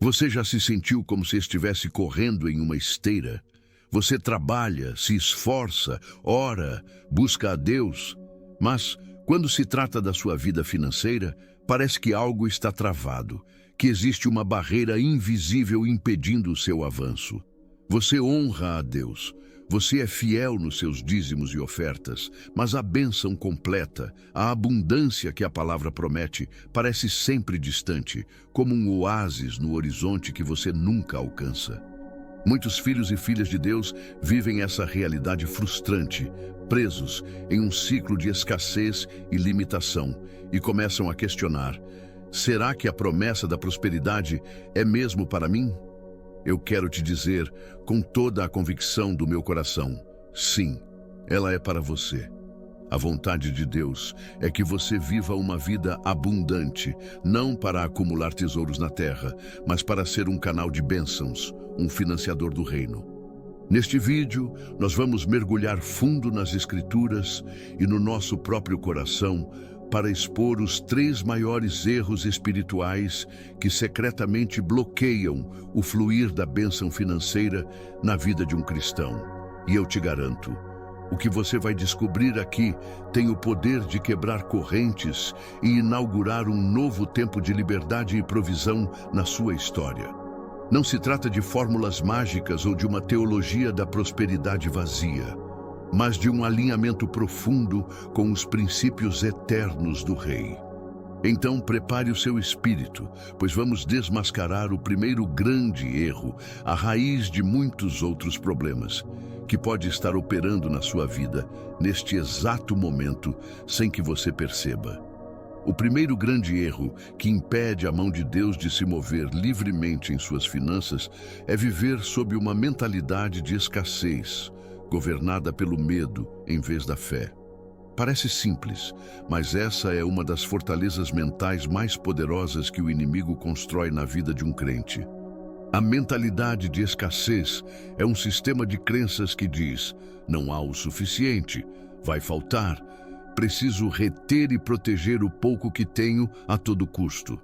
Você já se sentiu como se estivesse correndo em uma esteira? Você trabalha, se esforça, ora, busca a Deus, mas quando se trata da sua vida financeira, parece que algo está travado, que existe uma barreira invisível impedindo o seu avanço. Você honra a Deus, você é fiel nos seus dízimos e ofertas, mas a bênção completa, a abundância que a palavra promete, parece sempre distante, como um oásis no horizonte que você nunca alcança. Muitos filhos e filhas de Deus vivem essa realidade frustrante, presos em um ciclo de escassez e limitação, e começam a questionar: será que a promessa da prosperidade é mesmo para mim? Eu quero te dizer, com toda a convicção do meu coração, sim, ela é para você. A vontade de Deus é que você viva uma vida abundante, não para acumular tesouros na terra, mas para ser um canal de bênçãos, um financiador do reino. Neste vídeo, nós vamos mergulhar fundo nas Escrituras e no nosso próprio coração para expor os 3 maiores erros espirituais que secretamente bloqueiam o fluir da bênção financeira na vida de um cristão. E eu te garanto, o que você vai descobrir aqui tem o poder de quebrar correntes e inaugurar um novo tempo de liberdade e provisão na sua história. Não se trata de fórmulas mágicas ou de uma teologia da prosperidade vazia, mas de um alinhamento profundo com os princípios eternos do Rei. Então prepare o seu espírito, pois vamos desmascarar o primeiro grande erro, a raiz de muitos outros problemas, que pode estar operando na sua vida neste exato momento sem que você perceba. O primeiro grande erro que impede a mão de Deus de se mover livremente em suas finanças é viver sob uma mentalidade de escassez, governada pelo medo em vez da fé. Parece simples, mas essa é uma das fortalezas mentais mais poderosas que o inimigo constrói na vida de um crente. A mentalidade de escassez é um sistema de crenças que diz: não há o suficiente, vai faltar, preciso reter e proteger o pouco que tenho a todo custo.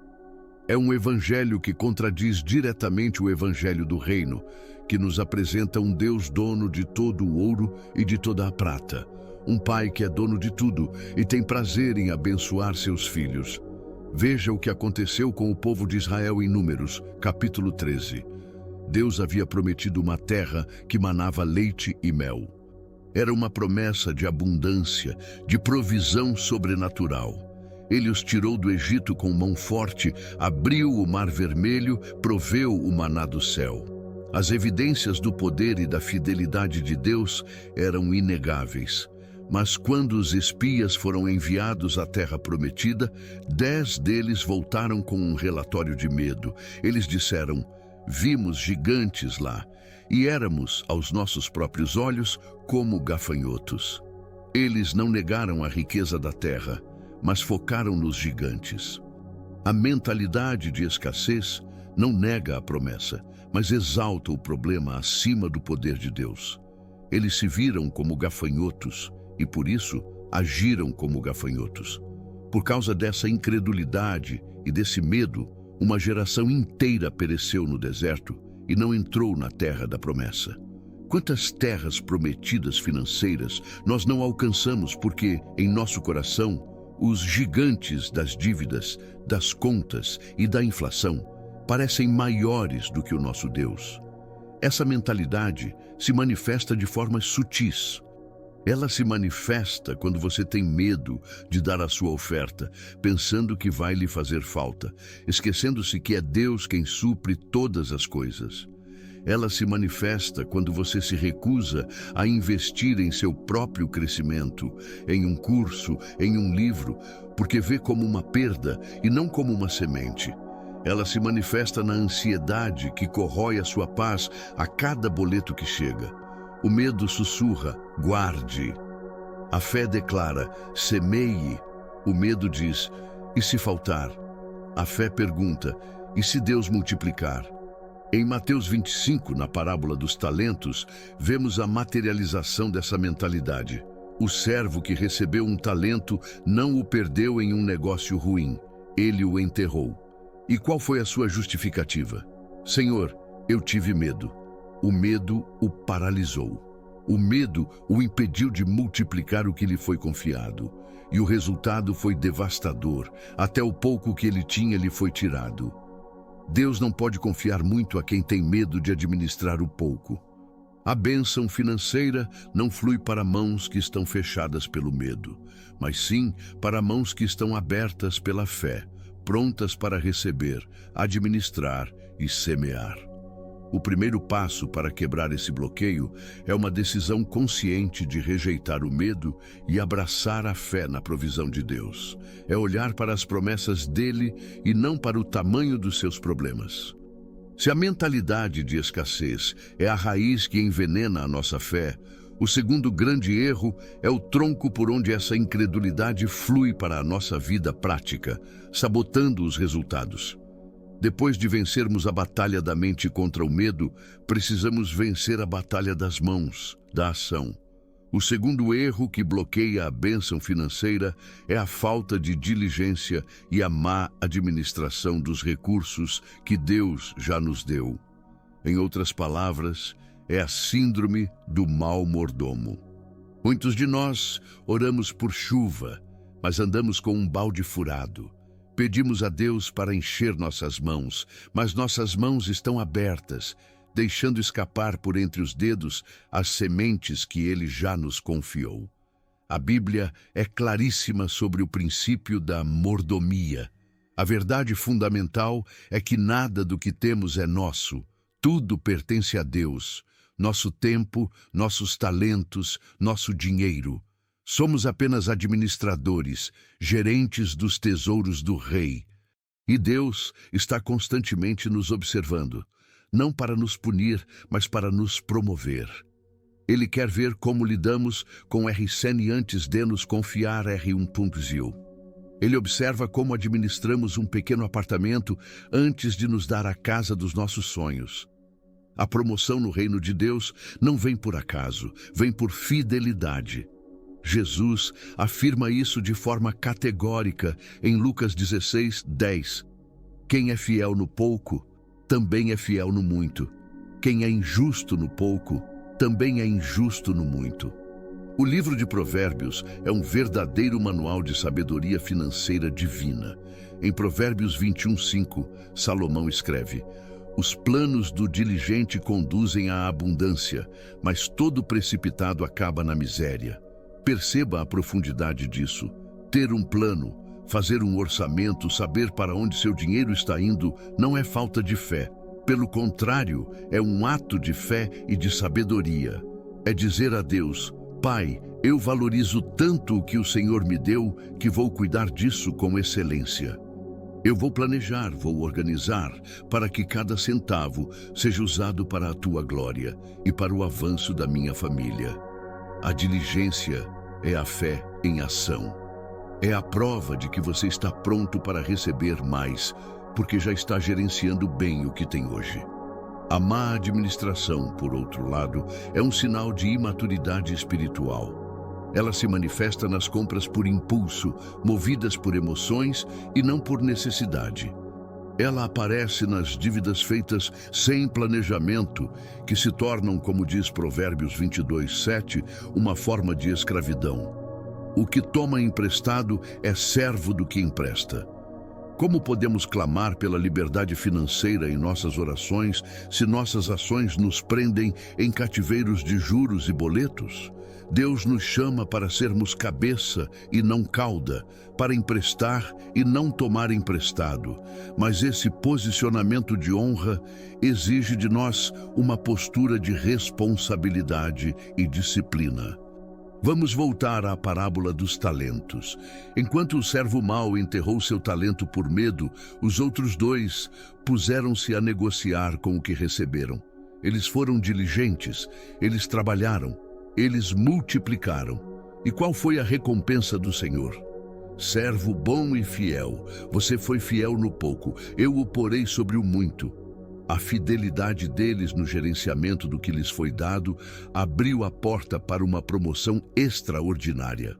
É um evangelho que contradiz diretamente o evangelho do reino, que nos apresenta um Deus dono de todo o ouro e de toda a prata, um pai que é dono de tudo e tem prazer em abençoar seus filhos. Veja o que aconteceu com o povo de Israel em Números, capítulo 13. Deus havia prometido uma terra que manava leite e mel. Era uma promessa de abundância, de provisão sobrenatural. Ele os tirou do Egito com mão forte, abriu o Mar Vermelho, proveu o maná do céu. As evidências do poder e da fidelidade de Deus eram inegáveis. Mas quando os espias foram enviados à terra prometida, 10 deles voltaram com um relatório de medo. Eles disseram: vimos gigantes lá, e éramos, aos nossos próprios olhos, como gafanhotos. Eles não negaram a riqueza da terra, mas focaram nos gigantes. A mentalidade de escassez não nega a promessa, mas exalta o problema acima do poder de Deus. Eles se viram como gafanhotos e, por isso, agiram como gafanhotos. Por causa dessa incredulidade e desse medo, uma geração inteira pereceu no deserto e não entrou na terra da promessa. Quantas terras prometidas financeiras nós não alcançamos porque, em nosso coração, os gigantes das dívidas, das contas e da inflação parecem maiores do que o nosso Deus. Essa mentalidade se manifesta de formas sutis. Ela se manifesta quando você tem medo de dar a sua oferta, pensando que vai lhe fazer falta, esquecendo-se que é Deus quem supre todas as coisas. Ela se manifesta quando você se recusa a investir em seu próprio crescimento, em um curso, em um livro, porque vê como uma perda e não como uma semente. Ela se manifesta na ansiedade que corrói a sua paz a cada boleto que chega. O medo sussurra: guarde. A fé declara: semeie. O medo diz: e se faltar? A fé pergunta: e se Deus multiplicar? Em Mateus 25, na parábola dos talentos, vemos a materialização dessa mentalidade. O servo que recebeu um talento não o perdeu em um negócio ruim. Ele o enterrou. E qual foi a sua justificativa? Senhor, eu tive medo. O medo o paralisou. O medo o impediu de multiplicar o que lhe foi confiado. E o resultado foi devastador. Até o pouco que ele tinha lhe foi tirado. Deus não pode confiar muito a quem tem medo de administrar o pouco. A bênção financeira não flui para mãos que estão fechadas pelo medo, mas sim para mãos que estão abertas pela fé, prontas para receber, administrar e semear. O primeiro passo para quebrar esse bloqueio é uma decisão consciente de rejeitar o medo e abraçar a fé na provisão de Deus. É olhar para as promessas dele e não para o tamanho dos seus problemas. Se a mentalidade de escassez é a raiz que envenena a nossa fé, o segundo grande erro é o tronco por onde essa incredulidade flui para a nossa vida prática, sabotando os resultados. Depois de vencermos a batalha da mente contra o medo, precisamos vencer a batalha das mãos, da ação. O segundo erro que bloqueia a bênção financeira é a falta de diligência e a má administração dos recursos que Deus já nos deu. Em outras palavras, é a síndrome do mau mordomo. Muitos de nós oramos por chuva, mas andamos com um balde furado. Pedimos a Deus para encher nossas mãos, mas nossas mãos estão abertas, deixando escapar por entre os dedos as sementes que Ele já nos confiou. A Bíblia é claríssima sobre o princípio da mordomia. A verdade fundamental é que nada do que temos é nosso. Tudo pertence a Deus. Nosso tempo, nossos talentos, nosso dinheiro. Somos apenas administradores, gerentes dos tesouros do Rei. E Deus está constantemente nos observando, não para nos punir, mas para nos promover. Ele quer ver como lidamos com RCN antes de nos confiar R1.0. Ele observa como administramos um pequeno apartamento antes de nos dar a casa dos nossos sonhos. A promoção no reino de Deus não vem por acaso, vem por fidelidade. Jesus afirma isso de forma categórica em Lucas 16:10. Quem é fiel no pouco, também é fiel no muito. Quem é injusto no pouco, também é injusto no muito. O livro de Provérbios é um verdadeiro manual de sabedoria financeira divina. Em Provérbios 21:5, Salomão escreve: os planos do diligente conduzem à abundância, mas todo precipitado acaba na miséria. Perceba a profundidade disso. Ter um plano, fazer um orçamento, saber para onde seu dinheiro está indo, não é falta de fé. Pelo contrário, é um ato de fé e de sabedoria. É dizer a Deus: Pai, eu valorizo tanto o que o Senhor me deu que vou cuidar disso com excelência. Eu vou planejar, vou organizar, para que cada centavo seja usado para a tua glória e para o avanço da minha família. A diligência é a fé em ação. É a prova de que você está pronto para receber mais, porque já está gerenciando bem o que tem hoje. A má administração, por outro lado, é um sinal de imaturidade espiritual. Ela se manifesta nas compras por impulso, movidas por emoções e não por necessidade. Ela aparece nas dívidas feitas sem planejamento, que se tornam, como diz Provérbios 22:7, uma forma de escravidão. O que toma emprestado é servo do que empresta. Como podemos clamar pela liberdade financeira em nossas orações se nossas ações nos prendem em cativeiros de juros e boletos? Deus nos chama para sermos cabeça e não cauda, para emprestar e não tomar emprestado. Mas esse posicionamento de honra exige de nós uma postura de responsabilidade e disciplina. Vamos voltar à parábola dos talentos. Enquanto o servo mau enterrou seu talento por medo, os outros dois puseram-se a negociar com o que receberam. Eles foram diligentes, eles trabalharam, eles multiplicaram. E qual foi a recompensa do Senhor? Servo bom e fiel, você foi fiel no pouco, eu o porei sobre o muito. A fidelidade deles no gerenciamento do que lhes foi dado abriu a porta para uma promoção extraordinária.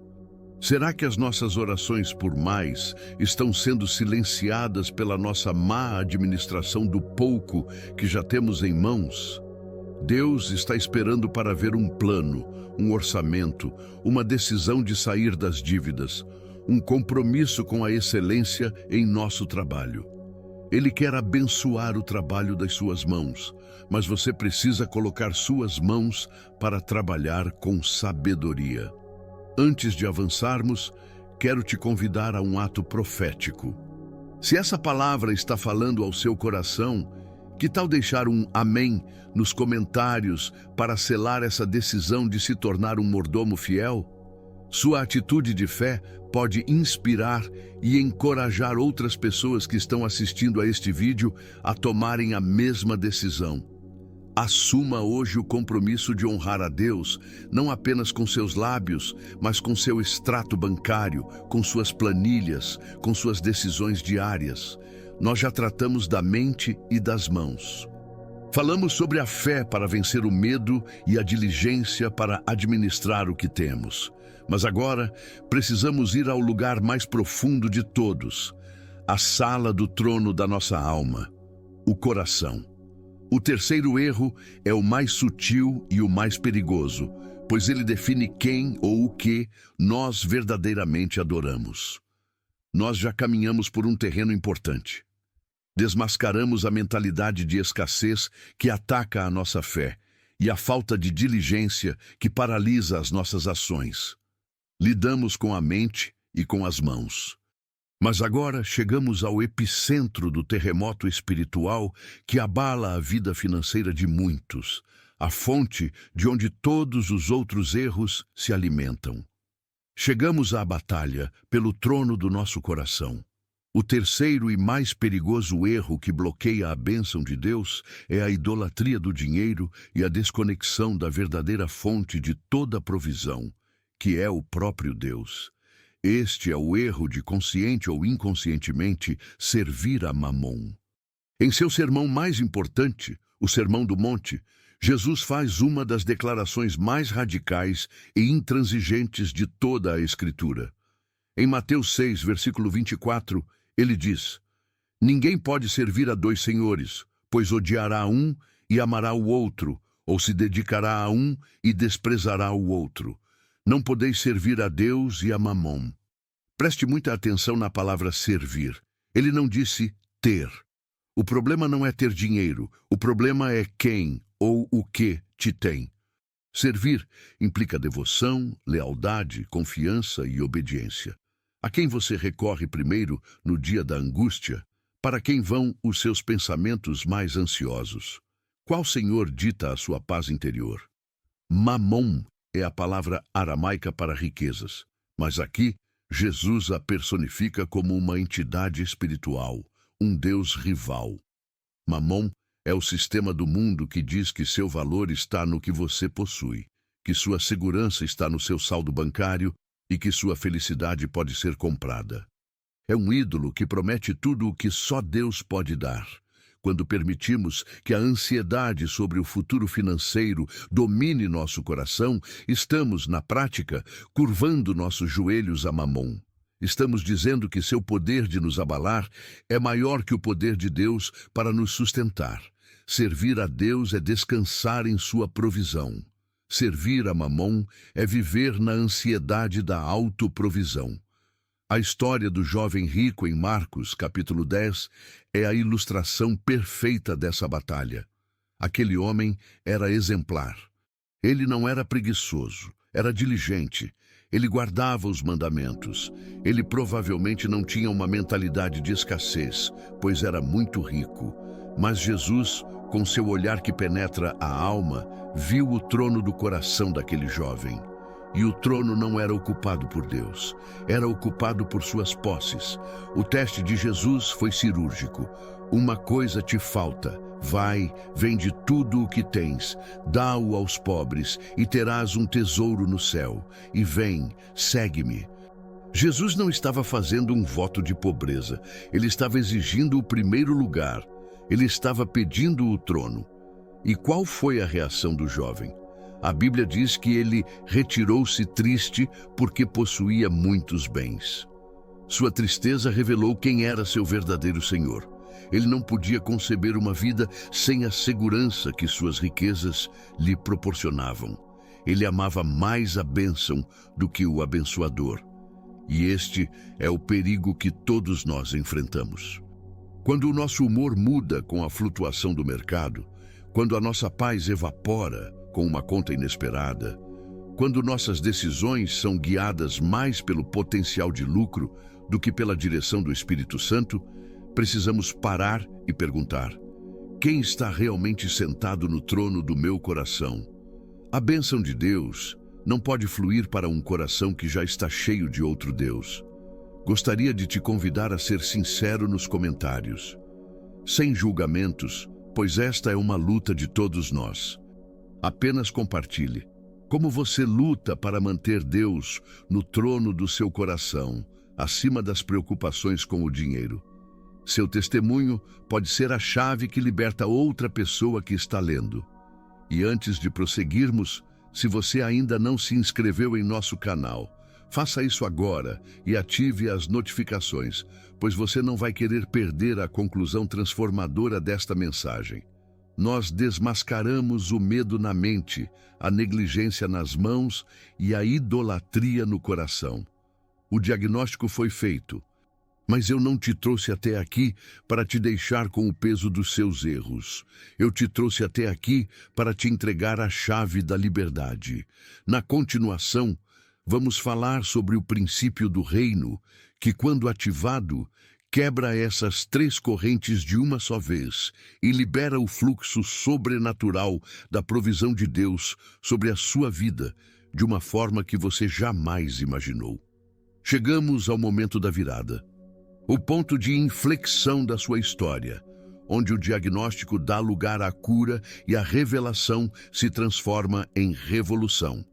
Será que as nossas orações por mais estão sendo silenciadas pela nossa má administração do pouco que já temos em mãos? Deus está esperando para ver um plano, um orçamento, uma decisão de sair das dívidas, um compromisso com a excelência em nosso trabalho. Ele quer abençoar o trabalho das suas mãos, mas você precisa colocar suas mãos para trabalhar com sabedoria. Antes de avançarmos, quero te convidar a um ato profético. Se essa palavra está falando ao seu coração, que tal deixar um amém nos comentários para selar essa decisão de se tornar um mordomo fiel? Sua atitude de fé pode inspirar e encorajar outras pessoas que estão assistindo a este vídeo a tomarem a mesma decisão. Assuma hoje o compromisso de honrar a Deus, não apenas com seus lábios, mas com seu extrato bancário, com suas planilhas, com suas decisões diárias. Nós já tratamos da mente e das mãos. Falamos sobre a fé para vencer o medo e a diligência para administrar o que temos. Mas agora precisamos ir ao lugar mais profundo de todos, a sala do trono da nossa alma, o coração. O terceiro erro é o mais sutil e o mais perigoso, pois ele define quem ou o que nós verdadeiramente adoramos. Nós já caminhamos por um terreno importante. Desmascaramos a mentalidade de escassez que ataca a nossa fé e a falta de diligência que paralisa as nossas ações. Lidamos com a mente e com as mãos. Mas agora chegamos ao epicentro do terremoto espiritual que abala a vida financeira de muitos, a fonte de onde todos os outros erros se alimentam. Chegamos à batalha pelo trono do nosso coração. O terceiro e mais perigoso erro que bloqueia a bênção de Deus é a idolatria do dinheiro e a desconexão da verdadeira fonte de toda a provisão, que é o próprio Deus. Este é o erro de, consciente ou inconscientemente, servir a Mamon. Em seu sermão mais importante, o Sermão do Monte, Jesus faz uma das declarações mais radicais e intransigentes de toda a Escritura. Em Mateus 6, versículo 24, ele diz: "Ninguém pode servir a dois senhores, pois odiará um e amará o outro, ou se dedicará a um e desprezará o outro. Não podeis servir a Deus e a Mamon." Preste muita atenção na palavra servir. Ele não disse ter. O problema não é ter dinheiro, o problema é quem ou o que te tem. Servir implica devoção, lealdade, confiança e obediência. A quem você recorre primeiro no dia da angústia? Para quem vão os seus pensamentos mais ansiosos? Qual senhor dita a sua paz interior? Mamon é a palavra aramaica para riquezas, mas aqui Jesus a personifica como uma entidade espiritual, um Deus rival. Mamon é o sistema do mundo que diz que seu valor está no que você possui, que sua segurança está no seu saldo bancário e que sua felicidade pode ser comprada. É um ídolo que promete tudo o que só Deus pode dar. Quando permitimos que a ansiedade sobre o futuro financeiro domine nosso coração, estamos, na prática, curvando nossos joelhos a Mamon. Estamos dizendo que seu poder de nos abalar é maior que o poder de Deus para nos sustentar. Servir a Deus é descansar em sua provisão. Servir a Mamon é viver na ansiedade da autoprovisão. A história do jovem rico em Marcos, capítulo 10, é a ilustração perfeita dessa batalha. Aquele homem era exemplar. Ele não era preguiçoso, era diligente. Ele guardava os mandamentos. Ele provavelmente não tinha uma mentalidade de escassez, pois era muito rico. Mas Jesus, com seu olhar que penetra a alma, viu o trono do coração daquele jovem. E o trono não era ocupado por Deus, era ocupado por suas posses. O teste de Jesus foi cirúrgico. Uma coisa te falta. Vai, vende tudo o que tens, dá-o aos pobres, e terás um tesouro no céu. E vem, segue-me. Jesus não estava fazendo um voto de pobreza. Ele estava exigindo o primeiro lugar. Ele estava pedindo o trono. E qual foi a reação do jovem? A Bíblia diz que ele retirou-se triste porque possuía muitos bens. Sua tristeza revelou quem era seu verdadeiro Senhor. Ele não podia conceber uma vida sem a segurança que suas riquezas lhe proporcionavam. Ele amava mais a bênção do que o abençoador. E este é o perigo que todos nós enfrentamos. Quando o nosso humor muda com a flutuação do mercado, quando a nossa paz evapora com uma conta inesperada, quando nossas decisões são guiadas mais pelo potencial de lucro do que pela direção do Espírito Santo, precisamos parar e perguntar: quem está realmente sentado no trono do meu coração? A bênção de Deus não pode fluir para um coração que já está cheio de outro Deus. Gostaria de te convidar a ser sincero nos comentários, sem julgamentos, pois esta é uma luta de todos nós. Apenas compartilhe como você luta para manter Deus no trono do seu coração, acima das preocupações com o dinheiro. Seu testemunho pode ser a chave que liberta outra pessoa que está lendo. E antes de prosseguirmos, se você ainda não se inscreveu em nosso canal, faça isso agora e ative as notificações, pois você não vai querer perder a conclusão transformadora desta mensagem. Nós desmascaramos o medo na mente, a negligência nas mãos e a idolatria no coração. O diagnóstico foi feito, mas eu não te trouxe até aqui para te deixar com o peso dos seus erros. Eu te trouxe até aqui para te entregar a chave da liberdade. Na continuação, vamos falar sobre o princípio do reino, que, quando ativado, quebra essas 3 correntes de uma só vez e libera o fluxo sobrenatural da provisão de Deus sobre a sua vida, de uma forma que você jamais imaginou. Chegamos ao momento da virada. O ponto de inflexão da sua história, onde o diagnóstico dá lugar à cura e a revelação se transforma em revolução.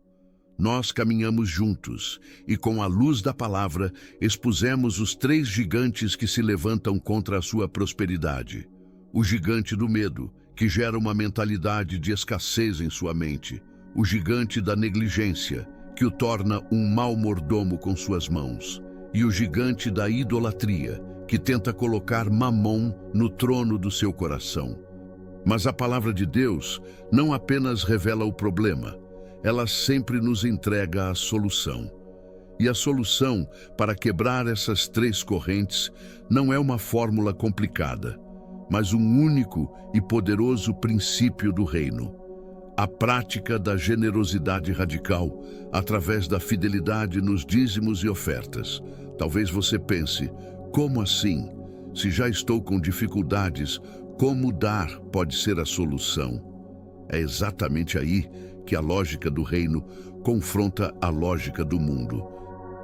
Nós caminhamos juntos e, com a luz da palavra, expusemos os 3 gigantes que se levantam contra a sua prosperidade. O gigante do medo, que gera uma mentalidade de escassez em sua mente. O gigante da negligência, que o torna um mau mordomo com suas mãos. E o gigante da idolatria, que tenta colocar Mamon no trono do seu coração. Mas a palavra de Deus não apenas revela o problema, ela sempre nos entrega a solução. E a solução para quebrar essas 3 correntes não é uma fórmula complicada, mas um único e poderoso princípio do reino. A prática da generosidade radical através da fidelidade nos dízimos e ofertas. Talvez você pense: como assim? Se já estou com dificuldades, como dar pode ser a solução? É exatamente aí que a lógica do reino confronta a lógica do mundo.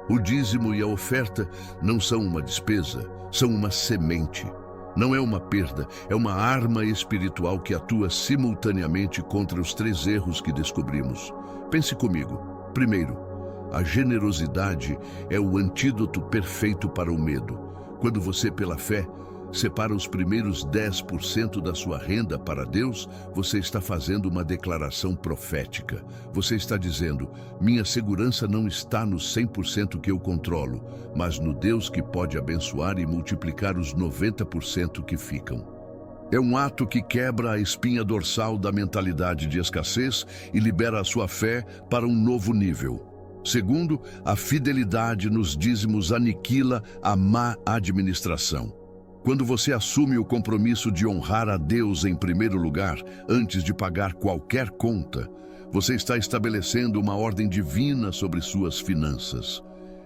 O dízimo e a oferta não são uma despesa, são uma semente. Não é uma perda, é uma arma espiritual que atua simultaneamente contra os 3 erros que descobrimos. Pense comigo. Primeiro, a generosidade é o antídoto perfeito para o medo. Quando você, pela fé, separa os primeiros 10% da sua renda para Deus, você está fazendo uma declaração profética. Você está dizendo: minha segurança não está no 100% que eu controlo, mas no Deus que pode abençoar e multiplicar os 90% que ficam. É um ato que quebra a espinha dorsal da mentalidade de escassez e libera a sua fé para um novo nível. Segundo, a fidelidade nos dízimos aniquila a má administração. Quando você assume o compromisso de honrar a Deus em primeiro lugar, antes de pagar qualquer conta, você está estabelecendo uma ordem divina sobre suas finanças.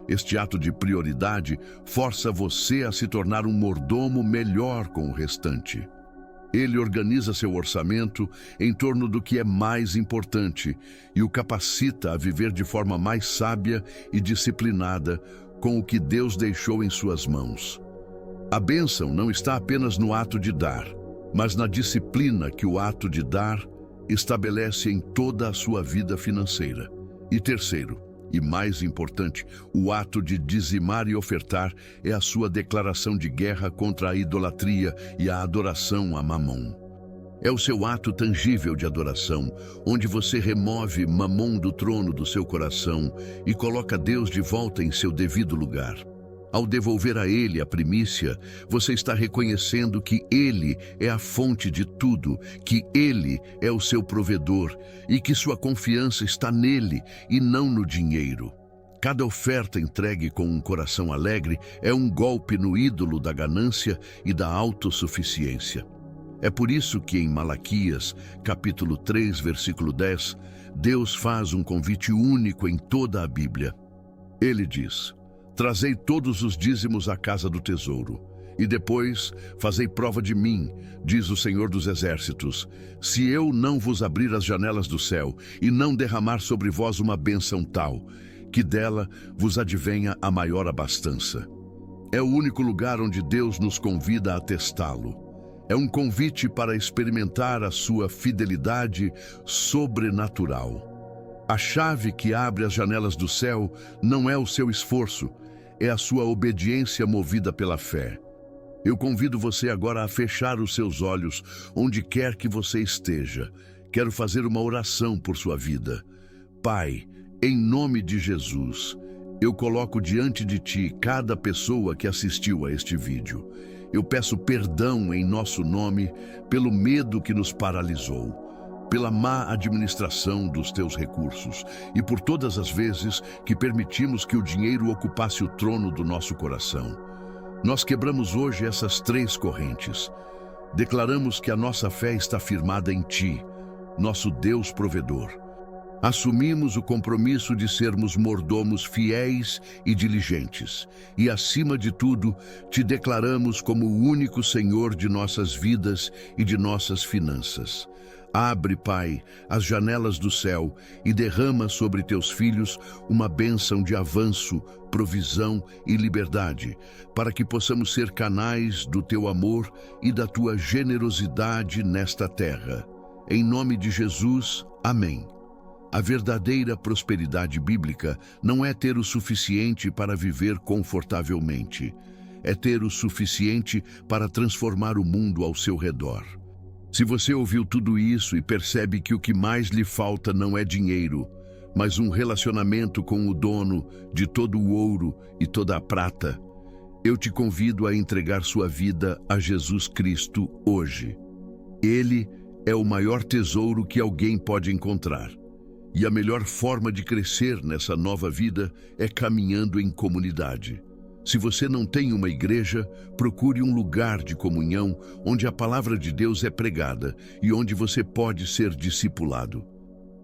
Este ato de prioridade força você a se tornar um mordomo melhor com o restante. Ele organiza seu orçamento em torno do que é mais importante e o capacita a viver de forma mais sábia e disciplinada com o que Deus deixou em suas mãos. A bênção não está apenas no ato de dar, mas na disciplina que o ato de dar estabelece em toda a sua vida financeira. E terceiro, e mais importante, o ato de dizimar e ofertar é a sua declaração de guerra contra a idolatria e a adoração a Mamon. É o seu ato tangível de adoração, onde você remove Mamon do trono do seu coração e coloca Deus de volta em seu devido lugar. Ao devolver a Ele a primícia, você está reconhecendo que Ele é a fonte de tudo, que Ele é o seu provedor e que sua confiança está nele e não no dinheiro. Cada oferta entregue com um coração alegre é um golpe no ídolo da ganância e da autossuficiência. É por isso que em Malaquias, capítulo 3, versículo 10, Deus faz um convite único em toda a Bíblia. Ele diz: trazei todos os dízimos à casa do tesouro, e depois fazei prova de mim, diz o Senhor dos Exércitos, se eu não vos abrir as janelas do céu e não derramar sobre vós uma bênção tal, que dela vos advenha a maior abastança. É o único lugar onde Deus nos convida a testá-lo. É um convite para experimentar a sua fidelidade sobrenatural. A chave que abre as janelas do céu não é o seu esforço, é a sua obediência movida pela fé. Eu convido você agora a fechar os seus olhos onde quer que você esteja. Quero fazer uma oração por sua vida. Pai, em nome de Jesus, eu coloco diante de Ti cada pessoa que assistiu a este vídeo. Eu peço perdão em nosso nome pelo medo que nos paralisou, pela má administração dos Teus recursos e por todas as vezes que permitimos que o dinheiro ocupasse o trono do nosso coração. Nós quebramos hoje essas 3 correntes. Declaramos que a nossa fé está firmada em Ti, nosso Deus provedor. Assumimos o compromisso de sermos mordomos fiéis e diligentes. E, acima de tudo, Te declaramos como o único Senhor de nossas vidas e de nossas finanças. Abre, Pai, as janelas do céu e derrama sobre Teus filhos uma bênção de avanço, provisão e liberdade, para que possamos ser canais do Teu amor e da Tua generosidade nesta terra. Em nome de Jesus, amém. A verdadeira prosperidade bíblica não é ter o suficiente para viver confortavelmente. É ter o suficiente para transformar o mundo ao seu redor. Se você ouviu tudo isso e percebe que o que mais lhe falta não é dinheiro, mas um relacionamento com o dono de todo o ouro e toda a prata, eu te convido a entregar sua vida a Jesus Cristo hoje. Ele é o maior tesouro que alguém pode encontrar. E a melhor forma de crescer nessa nova vida é caminhando em comunidade. Se você não tem uma igreja, procure um lugar de comunhão onde a palavra de Deus é pregada e onde você pode ser discipulado.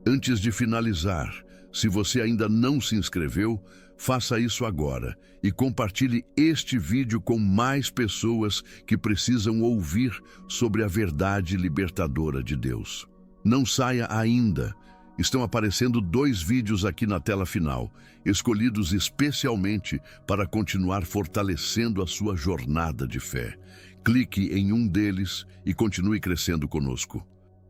Antes de finalizar, se você ainda não se inscreveu, faça isso agora e compartilhe este vídeo com mais pessoas que precisam ouvir sobre a verdade libertadora de Deus. Não saia ainda. Estão aparecendo 2 vídeos aqui na tela final, escolhidos especialmente para continuar fortalecendo a sua jornada de fé. Clique em um deles e continue crescendo conosco.